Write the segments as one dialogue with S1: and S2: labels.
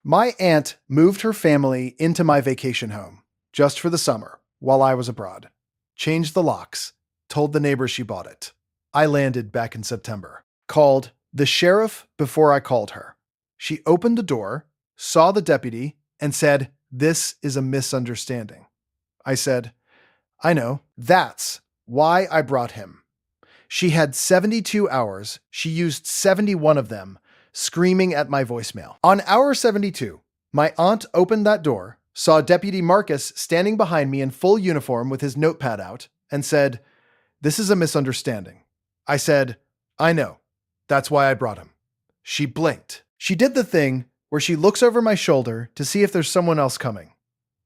S1: My aunt moved her family into my vacation home just for the summer while I was abroad. Changed the locks, told the neighbor she bought it. I landed back in September. Called the sheriff before I called her. She opened the door, saw the deputy, and said, "This is a misunderstanding." I said, "I know. That's why I brought him." She had 72 hours. She used 71 of them, screaming at my voicemail. On hour 72, my aunt opened that door, saw Deputy Marcus standing behind me in full uniform with his notepad out, and said, "This is a misunderstanding." I said, "I know. That's why I brought him." She blinked. She did the thing where she looks over my shoulder to see if there's someone else coming.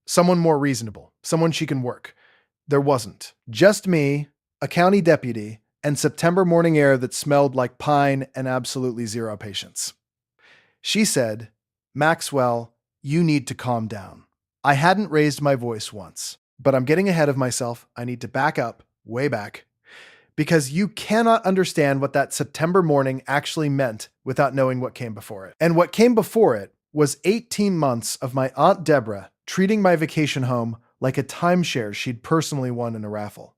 S1: Someone more reasonable. Someone she can work. There wasn't. Just me, a county deputy, and September morning air that smelled like pine and absolutely zero patience. She said, "Maxwell, you need to calm down." I hadn't raised my voice once, but I'm getting ahead of myself. I need to back up, way back, because you cannot understand what that September morning actually meant without knowing what came before it. And what came before it was 18 months of my Aunt Deborah treating my vacation home like a timeshare she'd personally won in a raffle.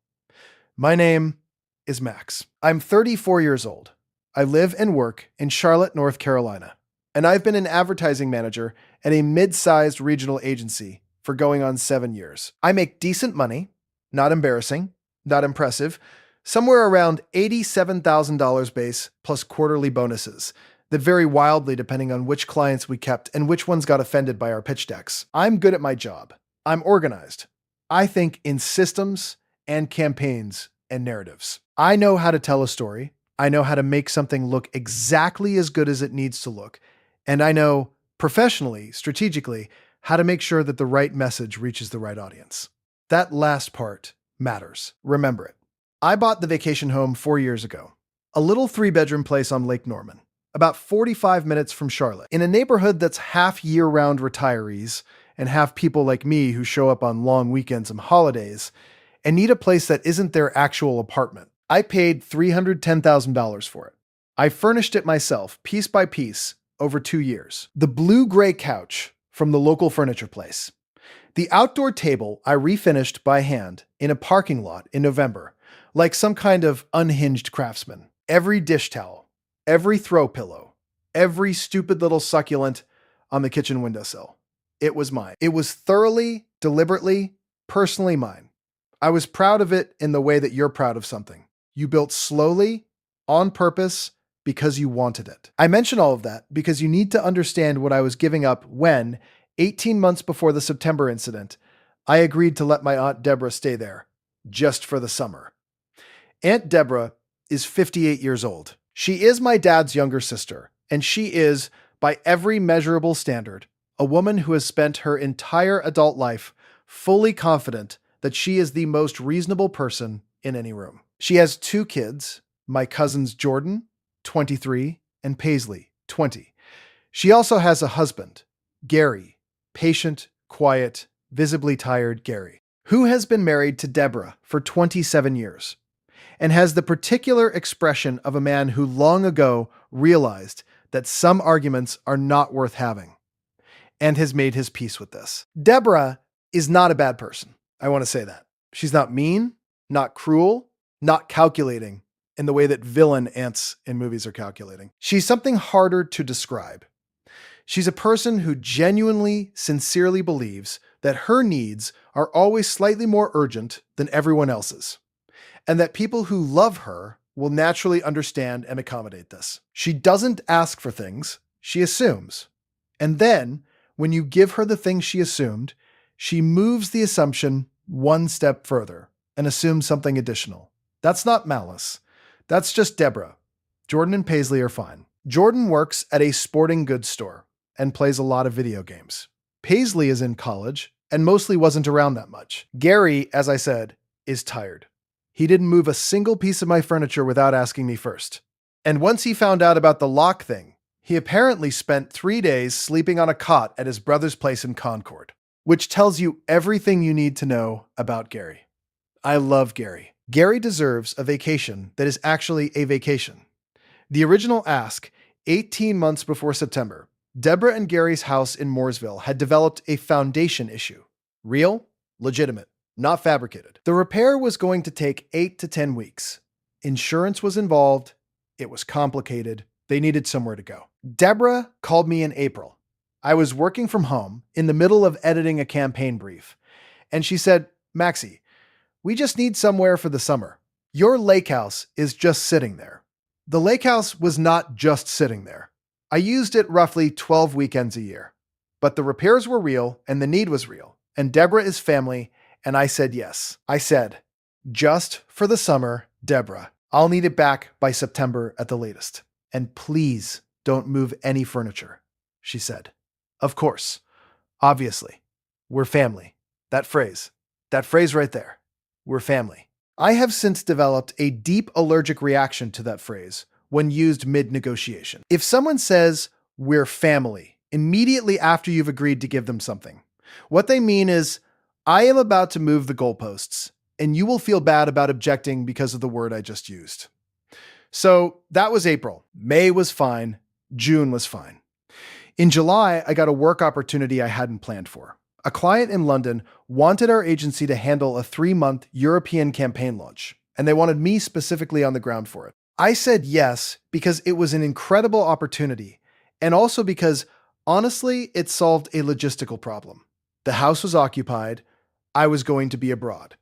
S1: My name is Max. I'm 34 years old. I live and work in Charlotte, North Carolina, and I've been an advertising manager at a mid-sized regional agency for going on 7 years. I make decent money, not embarrassing, not impressive, somewhere around $87,000 base plus quarterly bonuses that vary wildly depending on which clients we kept and which ones got offended by our pitch decks. I'm good at my job. I'm organized. I think in systems and campaigns and narratives. I know how to tell a story. I know how to make something look exactly as good as it needs to look. And I know professionally, strategically, how to make sure that the right message reaches the right audience. That last part matters. Remember it. I bought the vacation home 4 years ago. A little 3-bedroom place on Lake Norman, about 45 minutes from Charlotte, in a neighborhood that's half year-round retirees and half people like me who show up on long weekends and holidays and need a place that isn't their actual apartment. I paid $310,000 for it. I furnished it myself, piece by piece, over 2 years. The blue-gray couch from the local furniture place. The outdoor table I refinished by hand in a parking lot in November, like some kind of unhinged craftsman. Every dish towel, every throw pillow, every stupid little succulent on the kitchen windowsill. It was mine. It was thoroughly, deliberately, personally mine. I was proud of it in the way that you're proud of something. You built slowly, on purpose, because you wanted it. I mention all of that because you need to understand what I was giving up when, 18 months before the September incident, I agreed to let my Aunt Deborah stay there, just for the summer. Aunt Deborah is 58 years old. She is my dad's younger sister, and she is, by every measurable standard, a woman who has spent her entire adult life fully confident that she is the most reasonable person in any room. She has 2 kids, my cousins Jordan, 23, and Paisley, 20. She also has a husband, Gary, patient, quiet, visibly tired Gary, who has been married to Deborah for 27 years and has the particular expression of a man who long ago realized that some arguments are not worth having and has made his peace with this. Deborah is not a bad person. I want to say that. She's not mean, not cruel, not calculating in the way that villain aunts in movies are calculating. She's something harder to describe. She's a person who genuinely, sincerely believes that her needs are always slightly more urgent than everyone else's, and that people who love her will naturally understand and accommodate this. She doesn't ask for things, she assumes. And then, when you give her the things she assumed, she moves the assumption one step further and assumes something additional. That's not malice. That's just Deborah. Jordan and Paisley are fine. Jordan works at a sporting goods store and plays a lot of video games. Paisley is in college and mostly wasn't around that much. Gary, as I said, is tired. He didn't move a single piece of my furniture without asking me first. And once he found out about the lock thing, he apparently spent 3 days sleeping on a cot at his brother's place in Concord, which tells you everything you need to know about Gary. I love Gary. Gary deserves a vacation that is actually a vacation. The original ask, 18 months before September, Deborah and Gary's house in Mooresville had developed a foundation issue. Real, legitimate, not fabricated. The repair was going to take 8 to 10 weeks. Insurance was involved. It was complicated. They needed somewhere to go. Deborah called me in April. I was working from home in the middle of editing a campaign brief. And she said, "Maxie, we just need somewhere for the summer. Your lake house is just sitting there." The lake house was not just sitting there. I used it roughly 12 weekends a year. But the repairs were real and the need was real. And Deborah is family, and I said yes. I said, "Just for the summer, Deborah. I'll need it back by September at the latest. And please don't move any furniture," she said. Of course. Obviously. We're family. That phrase right there. We're family. I have since developed a deep allergic reaction to that phrase when used mid-negotiation. If someone says, "We're family," immediately after you've agreed to give them something, what they mean is, "I am about to move the goalposts, and you will feel bad about objecting because of the word I just used." So that was April. May was fine. June was fine. In July, I got a work opportunity I hadn't planned for. A client in London wanted our agency to handle a 3-month European campaign launch, and they wanted me specifically on the ground for it. I said yes because it was an incredible opportunity, and also because, honestly, it solved a logistical problem. The house was occupied. I was going to be abroad.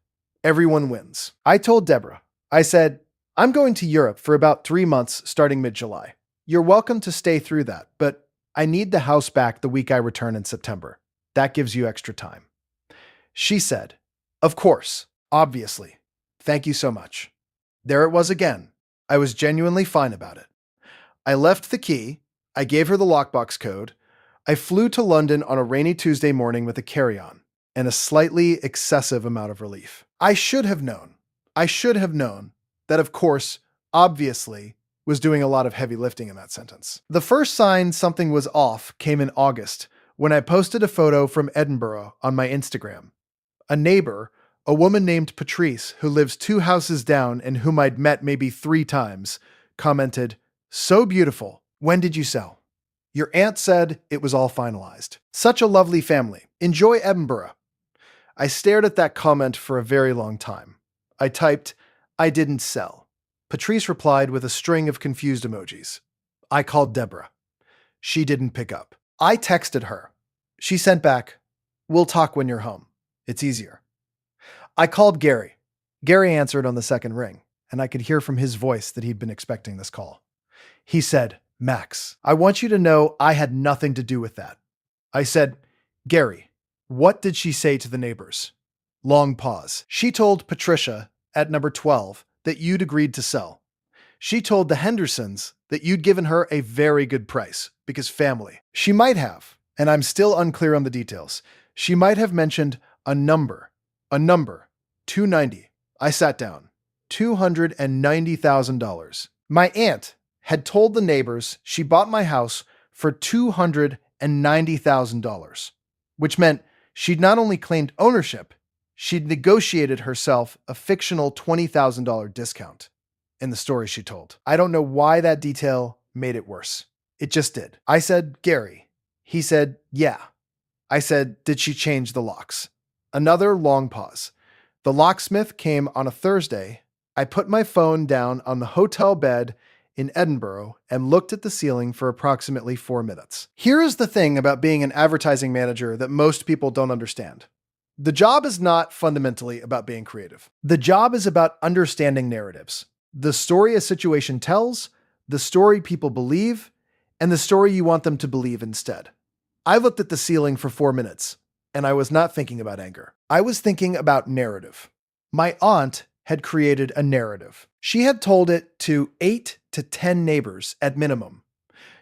S1: Everyone wins. I told Deborah, I said, "I'm going to Europe for about 3 months starting mid-July. You're welcome to stay through that, but I need the house back the week I return in September. That gives you extra time." She said, "Of course, obviously. Thank you so much." There it was again. I was genuinely fine about it. I left the key. I gave her the lockbox code. I flew to London on a rainy Tuesday morning with a carry-on and a slightly excessive amount of relief. I should have known that, of course, obviously, was doing a lot of heavy lifting in that sentence. The first sign something was off came in August when I posted a photo from Edinburgh on my Instagram. A neighbor, a woman named Patrice, who lives 2 houses down and whom I'd met maybe 3 times, commented, "So beautiful. When did you sell? Your aunt said it was all finalized. Such a lovely family. Enjoy Edinburgh." I stared at that comment for a very long time. I typed, "I didn't sell." Patrice replied with a string of confused emojis. I called Deborah. She didn't pick up. I texted her. She sent back, "We'll talk when you're home. It's easier." I called Gary. Gary answered on the second ring, and I could hear from his voice that he'd been expecting this call. He said, "Max, I want you to know I had nothing to do with that." I said, "Gary, what did she say to the neighbors?" Long pause. "She told Patricia at number 12 that you'd agreed to sell. She told the Hendersons that you'd given her a very good price because family. She might have, and I'm still unclear on the details, she might have mentioned a number, 290. I sat down. $290,000. My aunt had told the neighbors she bought my house for $290,000, which meant she'd not only claimed ownership, she'd negotiated herself a fictional $20,000 discount in the story she told. I don't know why that detail made it worse. It just did. I said, "Gary." He said, "Yeah." I said, "Did she change the locks?" Another long pause. The locksmith came on a Thursday. I put my phone down on the hotel bed in Edinburgh and looked at the ceiling for approximately 4 minutes. Here is the thing about being an advertising manager that most people don't understand. The job is not fundamentally about being creative. The job is about understanding narratives. The story a situation tells, the story people believe, and the story you want them to believe instead. I looked at the ceiling for 4 minutes, and I was not thinking about anger. I was thinking about narrative. My aunt had created a narrative. She had told it to 8 to 10 neighbors at minimum.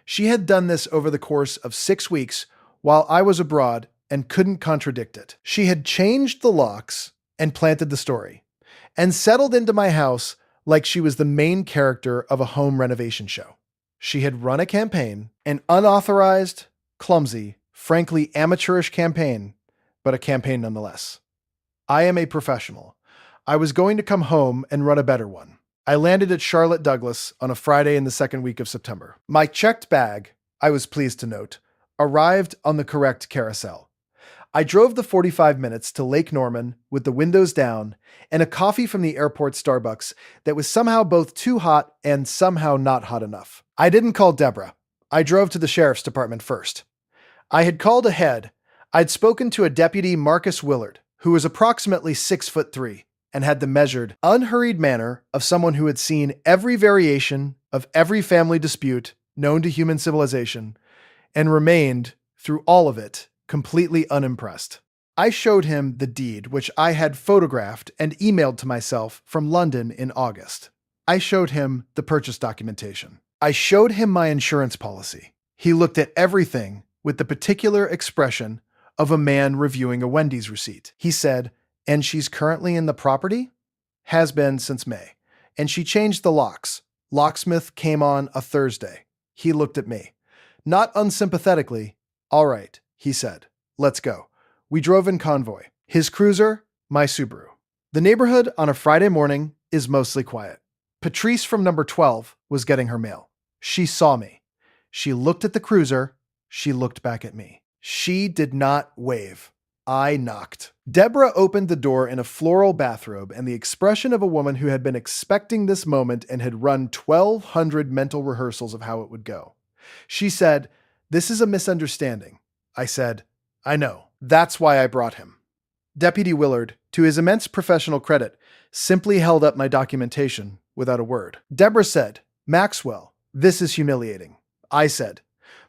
S1: She had done this over the course of 6 weeks while I was abroad and couldn't contradict it. She had changed the locks and planted the story, and settled into my house like she was the main character of a home renovation show. She had run a campaign, an unauthorized, clumsy, frankly amateurish campaign, but a campaign nonetheless. I am a professional. I was going to come home and run a better one. I landed at Charlotte Douglas on a Friday in the second week of September. My checked bag, I was pleased to note, arrived on the correct carousel. I drove the 45 minutes to Lake Norman with the windows down and a coffee from the airport Starbucks that was somehow both too hot and somehow not hot enough. I didn't call Deborah. I drove to the sheriff's department first. I had called ahead. I'd spoken to a deputy, Marcus Willard, who was approximately 6'3" and had the measured, unhurried manner of someone who had seen every variation of every family dispute known to human civilization and remained, through all of it, completely unimpressed. I showed him the deed, which I had photographed and emailed to myself from London in August. I showed him the purchase documentation. I showed him my insurance policy. He looked at everything with the particular expression of a man reviewing a Wendy's receipt. He said, "And she's currently in the property?" "Has been since May. And she changed the locks. Locksmith came on a Thursday." He looked at me. Not unsympathetically. "All right," he said. "Let's go." We drove in convoy. His cruiser, my Subaru. The neighborhood on a Friday morning is mostly quiet. Patrice from number 12 was getting her mail. She saw me. She looked at the cruiser. She looked back at me. She did not wave. I knocked. Deborah opened the door in a floral bathrobe and the expression of a woman who had been expecting this moment and had run 1,200 mental rehearsals of how it would go. She said, "This is a misunderstanding." I said, "I know. That's why I brought him." Deputy Willard, to his immense professional credit, simply held up my documentation without a word. Deborah said, "Maxwell, this is humiliating." I said,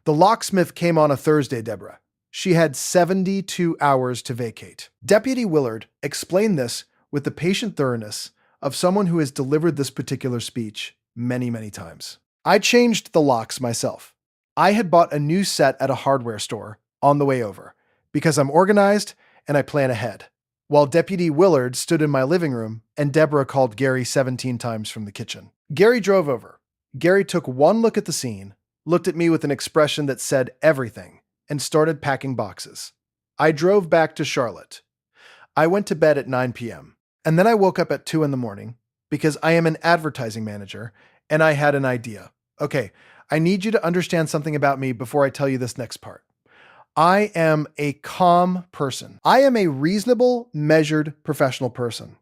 S1: "The locksmith came on a Thursday, Deborah. She had 72 hours to vacate." Deputy Willard explained this with the patient thoroughness of someone who has delivered this particular speech many, many times. I changed the locks myself. I had bought a new set at a hardware store on the way over because I'm organized and I plan ahead. While Deputy Willard stood in my living room and Deborah called Gary 17 times from the kitchen. Gary drove over. Gary took one look at the scene, looked at me with an expression that said everything, and started packing boxes. I drove back to Charlotte. I went to bed at 9 p.m. and then I woke up at 2 in the morning because I am an advertising manager and I had an idea. Okay, I need you to understand something about me before I tell you this next part. I am a calm person. I am a reasonable, measured, professional person.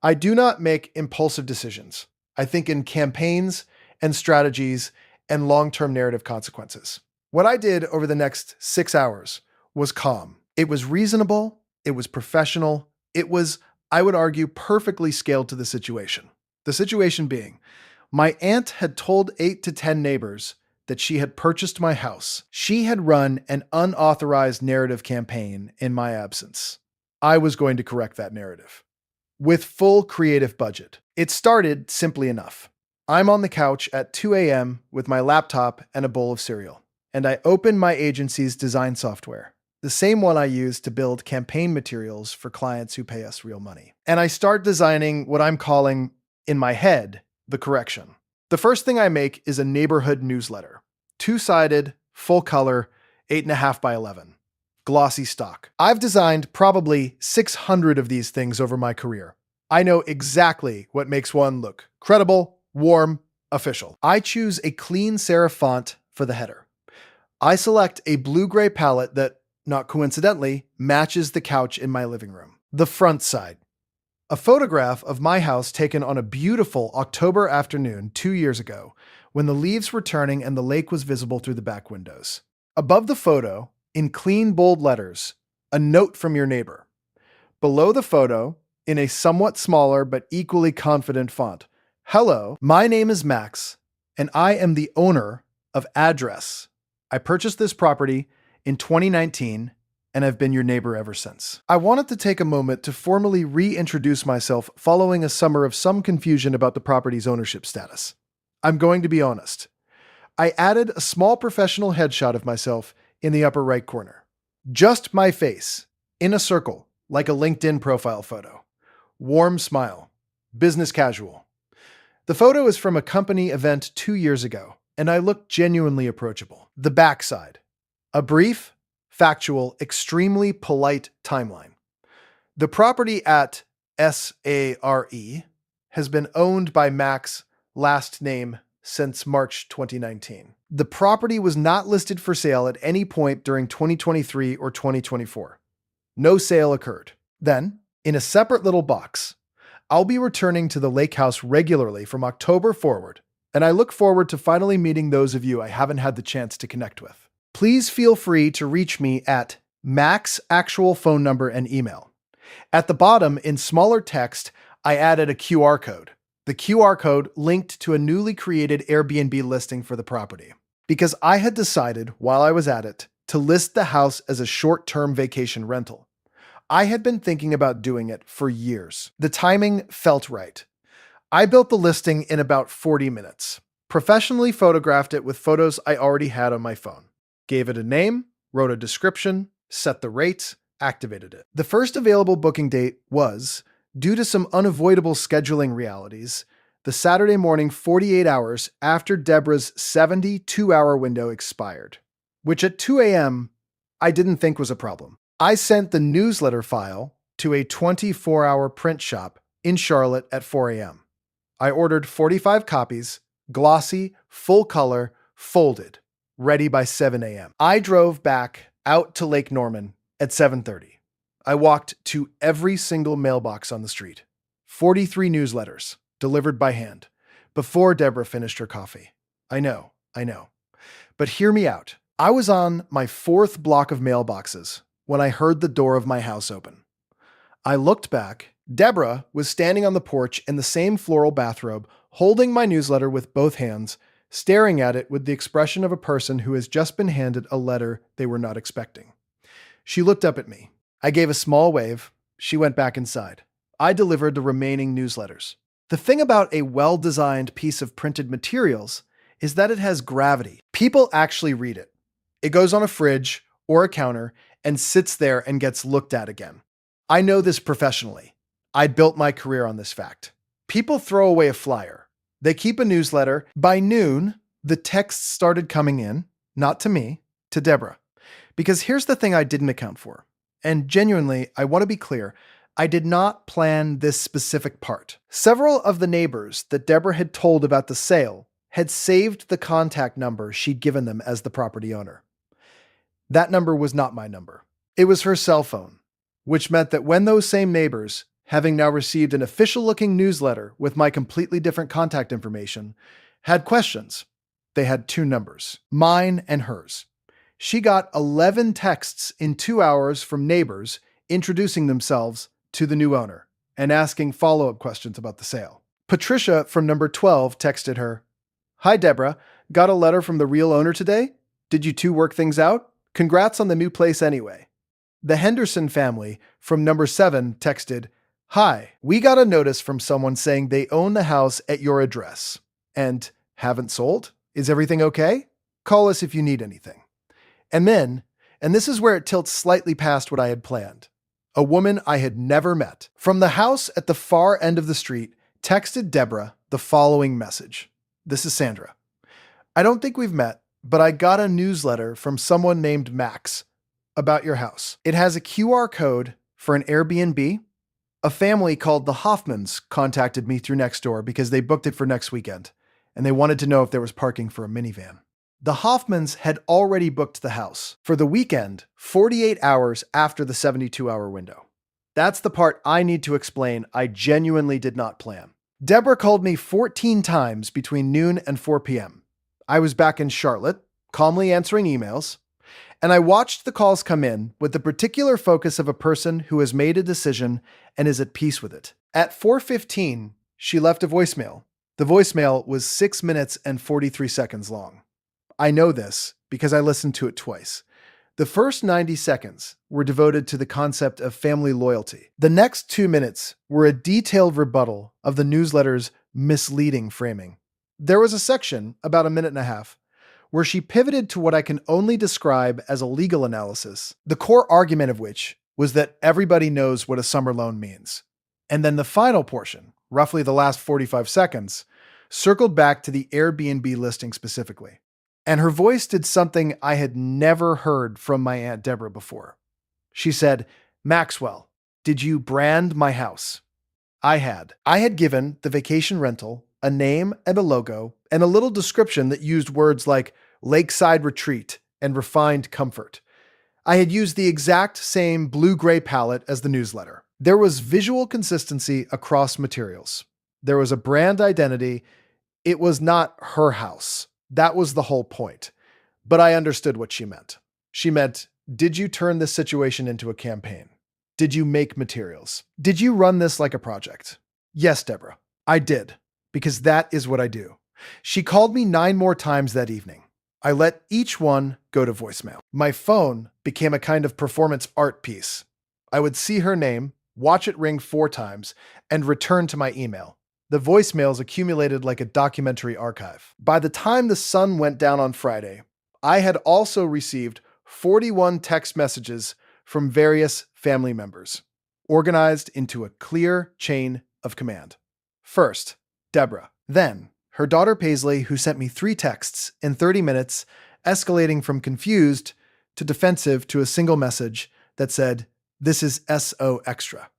S1: I do not make impulsive decisions. I think in campaigns and strategies and long-term narrative consequences. What I did over the next 6 hours was calm. It was reasonable. It was professional. It was, I would argue, perfectly scaled to the situation. The situation being, my aunt had told 8 to 10 neighbors that she had purchased my house. She had run an unauthorized narrative campaign in my absence. I was going to correct that narrative. With full creative budget. It started simply enough. I'm on the couch at 2 a.m. with my laptop and a bowl of cereal, and I open my agency's design software, the same one I use to build campaign materials for clients who pay us real money. And I start designing what I'm calling, in my head, the correction. The first thing I make is a neighborhood newsletter. 2-sided, full color, 8.5 by 11. Glossy stock. I've designed probably 600 of these things over my career. I know exactly what makes one look credible, warm, official. I choose a clean serif font for the header. I select a blue-gray palette that, not coincidentally, matches the couch in my living room. The front side. A photograph of my house taken on a beautiful October afternoon 2 years ago when the leaves were turning and the lake was visible through the back windows. Above the photo, in clean bold letters, a note from your neighbor. Below the photo, in a somewhat smaller but equally confident font, "Hello, my name is Max, and I am the owner of Address. I purchased this property in 2019 and I've been your neighbor ever since." I wanted to take a moment to formally reintroduce myself following a summer of some confusion about the property's ownership status. I'm going to be honest. I added a small professional headshot of myself in the upper right corner. Just my face, in a circle, like a LinkedIn profile photo. Warm smile. Business casual. The photo is from a company event 2 years ago, and I look genuinely approachable. The backside. A brief, factual, extremely polite timeline. The property at SARE has been owned by Max, last name since March 2019. The property was not listed for sale at any point during 2023 or 2024. No sale occurred. Then, in a separate little box, I'll be returning to the lake house regularly from October forward, and I look forward to finally meeting those of you I haven't had the chance to connect with. Please feel free to reach me at Mac's actual phone number and email. At the bottom, in smaller text, I added a QR code. The QR code linked to a newly created Airbnb listing for the property. Because I had decided, while I was at it, to list the house as a short-term vacation rental. I had been thinking about doing it for years. The timing felt right. I built the listing in about 40 minutes, professionally photographed it with photos I already had on my phone, gave it a name, wrote a description, set the rates, activated it. The first available booking date was, due to some unavoidable scheduling realities, the Saturday morning 48 hours after Deborah's 72-hour window expired, which at 2 a.m. I didn't think was a problem. I sent the newsletter file to a 24-hour print shop in Charlotte at 4 a.m. I ordered 45 copies, glossy, full color, folded, ready by 7 a.m. I drove back out to Lake Norman at 7:30. I walked to every single mailbox on the street. 43 newsletters, delivered by hand, before Deborah finished her coffee. I know. But hear me out. I was on my fourth block of mailboxes when I heard the door of my house open. I looked back. Deborah was standing on the porch in the same floral bathrobe, holding my newsletter with both hands, staring at it with the expression of a person who has just been handed a letter they were not expecting. She looked up at me. I gave a small wave. She went back inside. I delivered the remaining newsletters. The thing about a well-designed piece of printed materials is that it has gravity. People actually read it. It goes on a fridge or a counter and sits there and gets looked at again. I know this professionally. I built my career on this fact. People throw away a flyer. They keep a newsletter. By noon, the texts started coming in, not to me, to Deborah. Because here's the thing I didn't account for. And genuinely, I want to be clear, I did not plan this specific part. Several of the neighbors that Deborah had told about the sale had saved the contact number she'd given them as the property owner. That number was not my number. It was her cell phone, which meant that when those same neighbors, having now received an official-looking newsletter with my completely different contact information, had questions, they had two numbers, mine and hers. She got 11 texts in 2 hours from neighbors introducing themselves to the new owner and asking follow-up questions about the sale. Patricia from number 12 texted her, "Hi Deborah, got a letter from the real owner today? Did you two work things out? Congrats on the new place anyway." The Henderson family from number 7 texted, "Hi, we got a notice from someone saying they own the house at your address. And haven't sold? Is everything okay? Call us if you need anything." And then, and this is where it tilts slightly past what I had planned, a woman I had never met, from the house at the far end of the street, texted Deborah the following message. "This is Sandra. I don't think we've met, but I got a newsletter from someone named Max about your house. It has a QR code for an Airbnb. A family called the Hoffmans contacted me through Nextdoor because they booked it for next weekend, and they wanted to know if there was parking for a minivan." The Hoffmans had already booked the house for the weekend, 48 hours after the 72-hour window. That's the part I need to explain I genuinely did not plan. Deborah called me 14 times between noon and 4 p.m. I was back in Charlotte, calmly answering emails, and I watched the calls come in with the particular focus of a person who has made a decision and is at peace with it. At 4:15, she left a voicemail. The voicemail was 6 minutes and 43 seconds long. I know this because I listened to it twice. The first 90 seconds were devoted to the concept of family loyalty. The next 2 minutes were a detailed rebuttal of the newsletter's misleading framing. There was a section, about a minute and a half, where she pivoted to what I can only describe as a legal analysis, the core argument of which was that everybody knows what a summer loan means. And then the final portion, roughly the last 45 seconds, circled back to the Airbnb listing specifically. And her voice did something I had never heard from my Aunt Deborah before. She said, "Maxwell, did you brand my house?" I had. I had given the vacation rental a name and a logo, and a little description that used words like lakeside retreat and refined comfort. I had used the exact same blue-gray palette as the newsletter. There was visual consistency across materials. There was a brand identity. It was not her house. That was the whole point. But I understood what she meant. She meant, did you turn this situation into a campaign? Did you make materials? Did you run this like a project? Yes, Deborah, I did, because that is what I do. She called me 9 more times that evening. I let each one go to voicemail. My phone became a kind of performance art piece. I would see her name, watch it ring 4 times, and return to my email. The voicemails accumulated like a documentary archive. By the time the sun went down on Friday, I had also received 41 text messages from various family members, organized into a clear chain of command. First, Deborah. Then, her daughter Paisley, who sent me 3 texts in 30 minutes, escalating from confused to defensive to a single message that said, "This is SO extra."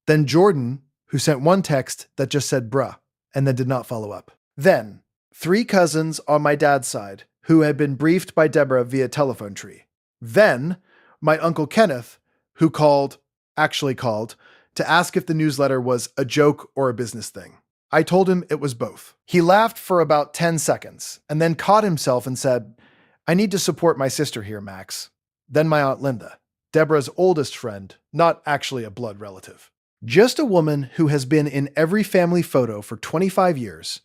S1: Then Jordan, who sent 1 text that just said bruh, and then did not follow up. Then, 3 cousins on my dad's side, who had been briefed by Deborah via telephone tree. Then, my Uncle Kenneth, who actually called, to ask if the newsletter was a joke or a business thing. I told him it was both. He laughed for about 10 seconds, and then caught himself and said, "I need to support my sister here, Max." Then my Aunt Linda, Deborah's oldest friend, not actually a blood relative. Just a woman who has been in every family photo for 25 years,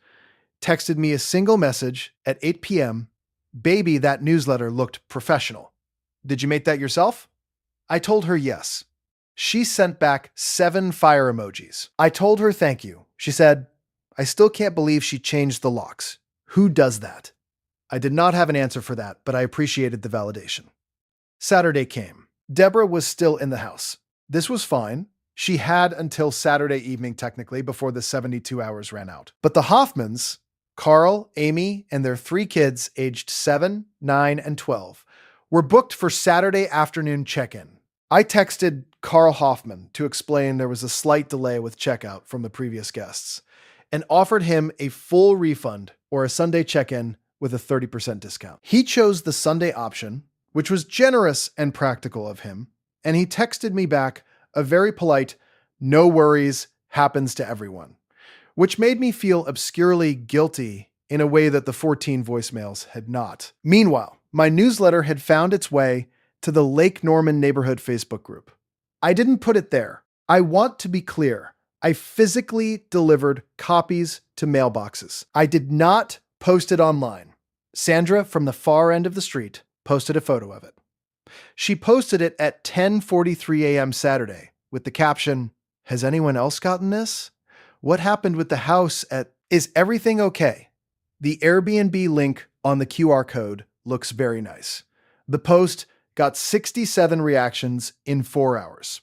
S1: texted me a single message at 8 p.m. "Baby, that newsletter looked professional. Did you make that yourself?" I told her yes. She sent back 7 fire emojis. I told her thank you. She said, "I still can't believe she changed the locks. Who does that?" I did not have an answer for that, but I appreciated the validation. Saturday came. Deborah was still in the house. This was fine. She had until Saturday evening, technically, before the 72 hours ran out. But the Hoffmans, Carl, Amy, and their 3 kids aged 7, 9, and 12, were booked for Saturday afternoon check-in. I texted Carl Hoffman to explain there was a slight delay with checkout from the previous guests, and offered him a full refund or a Sunday check-in with a 30% discount. He chose the Sunday option, which was generous and practical of him, and he texted me back a very polite, "No worries, happens to everyone," which made me feel obscurely guilty in a way that the 14 voicemails had not. Meanwhile, my newsletter had found its way to the Lake Norman Neighborhood Facebook group. I didn't put it there. I want to be clear. I physically delivered copies to mailboxes. I did not post it online. Sandra from the far end of the street posted a photo of it. She posted it at 10:43 a.m. Saturday with the caption, "Has anyone else gotten this? What happened with the house at... Is everything okay?" The Airbnb link on the QR code looks very nice. The post got 67 reactions in 4 hours,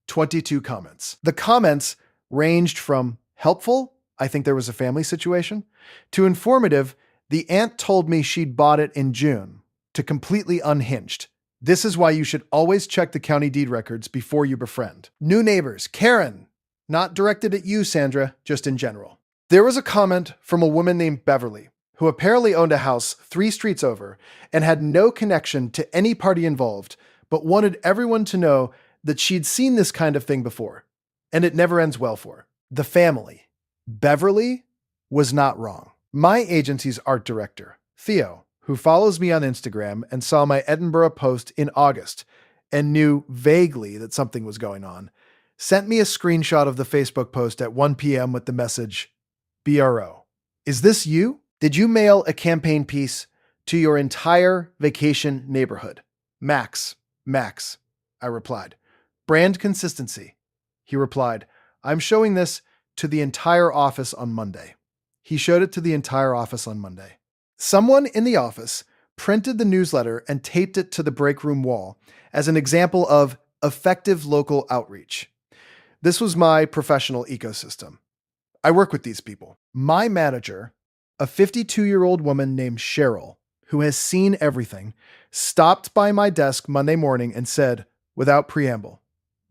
S1: 22 comments. The comments ranged from helpful, "I think there was a family situation," to informative, "The aunt told me she'd bought it in June," to completely unhinged. "This is why you should always check the county deed records before you befriend." New neighbors, Karen, not directed at you, Sandra, just in general. There was a comment from a woman named Beverly, who apparently owned a house 3 streets over and had no connection to any party involved, but wanted everyone to know that she'd seen this kind of thing before, and it never ends well for her. The family. Beverly was not wrong. My agency's art director, Theo, who follows me on Instagram and saw my Edinburgh post in August and knew vaguely that something was going on, sent me a screenshot of the Facebook post at 1 p.m. with the message, "BRO. Is this you? Did you mail a campaign piece to your entire vacation neighborhood?" Max. I replied. "Brand consistency." He replied, "I'm showing this to the entire office on Monday." He showed it to the entire office on Monday. Someone in the office printed the newsletter and taped it to the break room wall as an example of effective local outreach. This was my professional ecosystem. I work with these people. My manager, a 52-year-old woman named Cheryl, who has seen everything, stopped by my desk Monday morning and said, without preamble,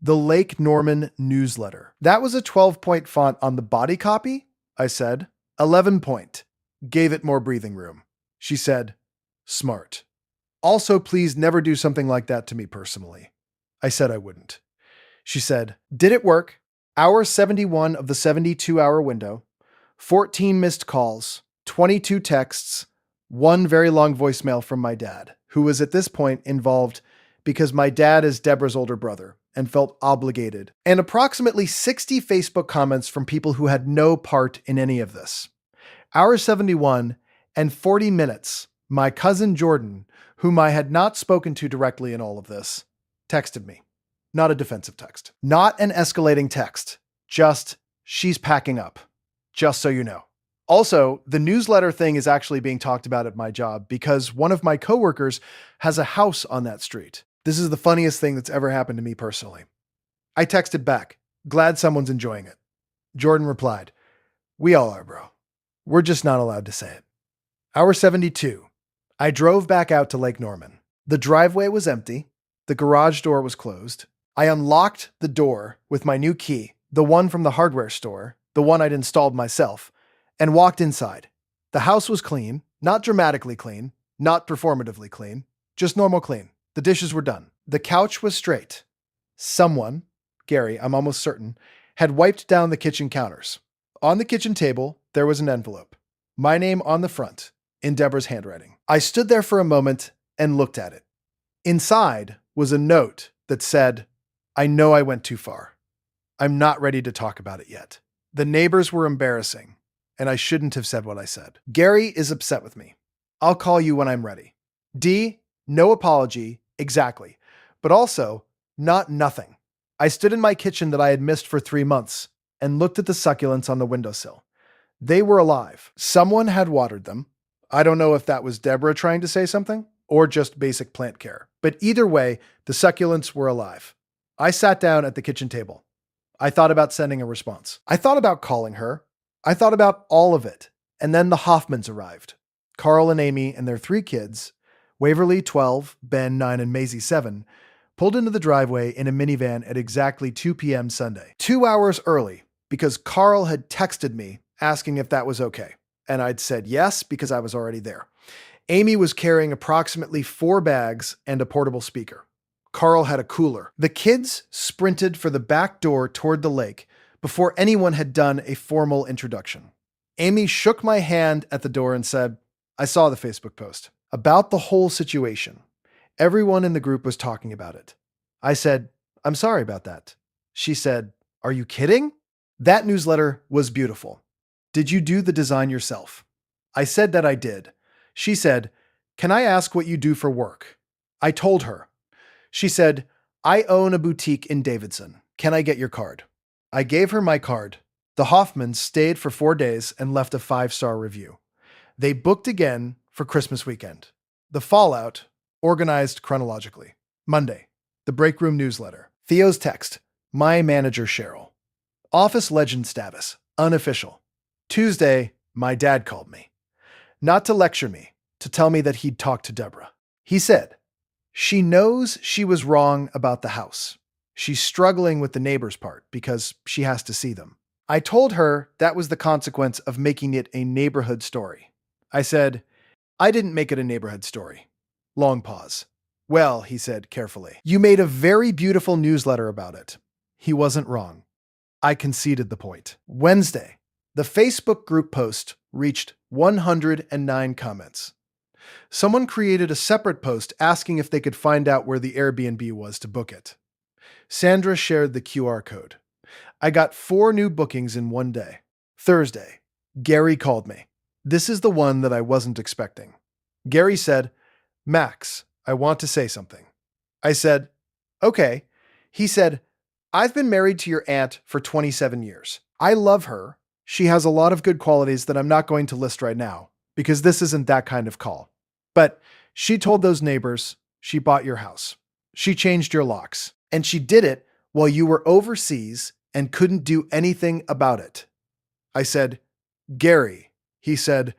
S1: "The Lake Norman newsletter." "That was a 12-point font on the body copy?" I said. 11 point. Gave it more breathing room. She said, smart. Also, please never do something like that to me personally. I said I wouldn't. She said, did it work? Hour 71 of the 72-hour window, 14 missed calls, 22 texts, one very long voicemail from my dad, who was at this point involved because my dad is Deborah's older brother and felt obligated, and approximately 60 Facebook comments from people who had no part in any of this. Hour 71 and 40 minutes, my cousin Jordan, whom I had not spoken to directly in all of this, texted me. Not a defensive text. Not an escalating text. Just, she's packing up. Just so you know. Also, the newsletter thing is actually being talked about at my job because one of my coworkers has a house on that street. This is the funniest thing that's ever happened to me personally. I texted back, glad someone's enjoying it. Jordan replied, we all are, bro. We're just not allowed to say it. Hour 72. I drove back out to Lake Norman. The driveway was empty. The garage door was closed. I unlocked the door with my new key, the one from the hardware store, the one I'd installed myself, and walked inside. The house was clean, not dramatically clean, not performatively clean, just normal clean. The dishes were done. The couch was straight. Someone, Gary, I'm almost certain, had wiped down the kitchen counters. On the kitchen table, there was an envelope. My name on the front, in Deborah's handwriting. I stood there for a moment and looked at it. Inside was a note that said, I know I went too far. I'm not ready to talk about it yet. The neighbors were embarrassing, and I shouldn't have said what I said. Gary is upset with me. I'll call you when I'm ready. D, no apology, exactly. But also, not nothing. I stood in my kitchen that I had missed for 3 months and looked at the succulents on the windowsill. They were alive. Someone had watered them. I don't know if that was Deborah trying to say something or just basic plant care. But either way, the succulents were alive. I sat down at the kitchen table. I thought about sending a response. I thought about calling her. I thought about all of it. And then the Hoffmans arrived. Carl and Amy and their 3 kids, Waverly 12, Ben 9, and Maisie 7, pulled into the driveway in a minivan at exactly 2 p.m. Sunday. 2 hours early because Carl had texted me asking if that was okay. And I'd said yes because I was already there. Amy was carrying approximately 4 bags and a portable speaker. Carl had a cooler. The kids sprinted for the back door toward the lake before anyone had done a formal introduction. Amy shook my hand at the door and said, I saw the Facebook post about the whole situation. Everyone in the group was talking about it. I said, I'm sorry about that. She said, are you kidding? That newsletter was beautiful. Did you do the design yourself? I said that I did. She said, can I ask what you do for work? I told her. She said, I own a boutique in Davidson. Can I get your card? I gave her my card. The Hoffmans stayed for 4 days and left a 5-star review. They booked again for Christmas weekend. The fallout, organized chronologically. Monday, the break room newsletter. Theo's text, my manager Cheryl. Office legend status, unofficial. Tuesday, my dad called me. Not to lecture me, to tell me that he'd talked to Deborah. He said, she knows she was wrong about the house. She's struggling with the neighbors part because she has to see them. I told her that was the consequence of making it a neighborhood story. I said, I didn't make it a neighborhood story. Long pause. Well, he said carefully, you made a very beautiful newsletter about it. He wasn't wrong. I conceded the point. Wednesday, the Facebook group post reached 109 comments. Someone created a separate post asking if they could find out where the Airbnb was to book it. Sandra shared the QR code. I got 4 new bookings in one day. Thursday, Gary called me. This is the one that I wasn't expecting. Gary said, Max, I want to say something. I said, okay. He said, I've been married to your aunt for 27 years. I love her. She has a lot of good qualities that I'm not going to list right now because this isn't that kind of call. But she told those neighbors she bought your house. She changed your locks. And she did it while you were overseas and couldn't do anything about it. I said, Gary. He said,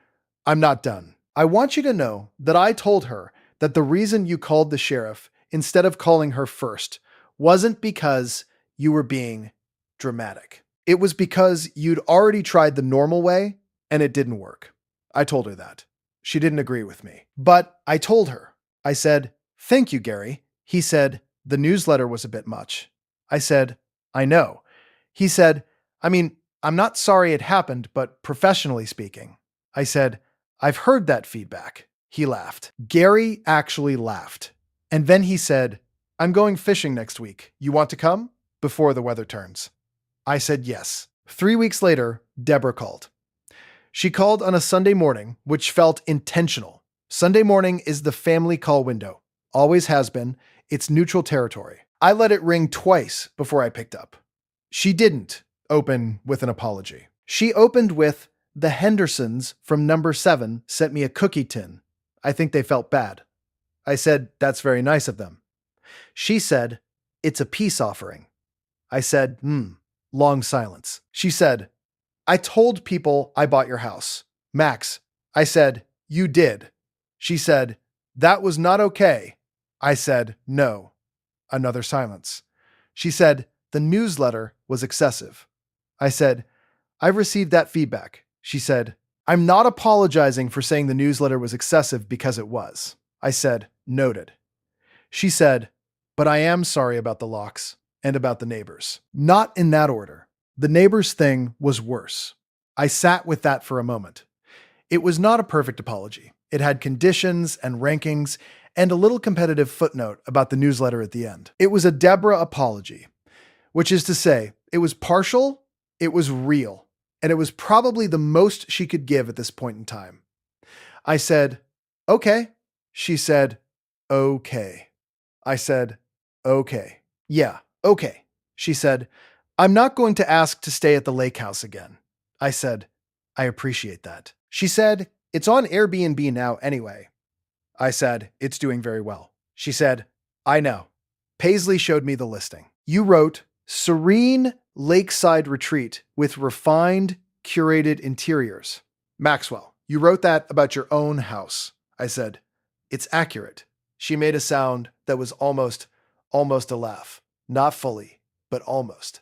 S1: I'm not done. I want you to know that I told her that the reason you called the sheriff instead of calling her first wasn't because you were being dramatic. It was because you'd already tried the normal way and it didn't work. I told her that. She didn't agree with me. But I told her. I said, "Thank you, Gary." He said, "The newsletter was a bit much." I said, "I know." He said, I'm not sorry it happened, but professionally speaking." I said, "I've heard that feedback." He laughed. Gary actually laughed. And then he said, "I'm going fishing next week. You want to come? Before the weather turns." I said yes. 3 weeks later, Deborah called. She called on a Sunday morning, which felt intentional. Sunday morning is the family call window. Always has been. It's neutral territory. I let it ring twice before I picked up. She didn't open with an apology. She opened with, "The Hendersons from number 7 sent me a cookie tin. I think they felt bad." I said, "That's very nice of them." She said, "It's a peace offering." I said, Long silence. She said, "I told people I bought your house." Max. I said, "You did." She said, "That was not okay." I said, "No." Another silence. She said, "The newsletter was excessive." I said, "I've received that feedback." She said, "I'm not apologizing for saying the newsletter was excessive because it was." I said, "Noted." She said, "But I am sorry about the locks and about the neighbors." Not in that order. The neighbors thing was worse. I sat with that for a moment. It was not a perfect apology. It had conditions and rankings and a little competitive footnote about the newsletter at the end. It was a Deborah apology, which is to say, it was partial, it was real, and it was probably the most she could give at this point in time. I said, "Okay." She said, "Okay." I said, "Okay. Yeah, okay." She said, "I'm not going to ask to stay at the lake house again." I said, "I appreciate that." She said, "It's on Airbnb now anyway." I said, "It's doing very well." She said, "I know. Paisley showed me the listing. You wrote, 'Serene lakeside retreat with refined, curated interiors.' Maxwell, you wrote that about your own house." I said, "It's accurate." She made a sound that was almost a laugh. Not fully, but almost.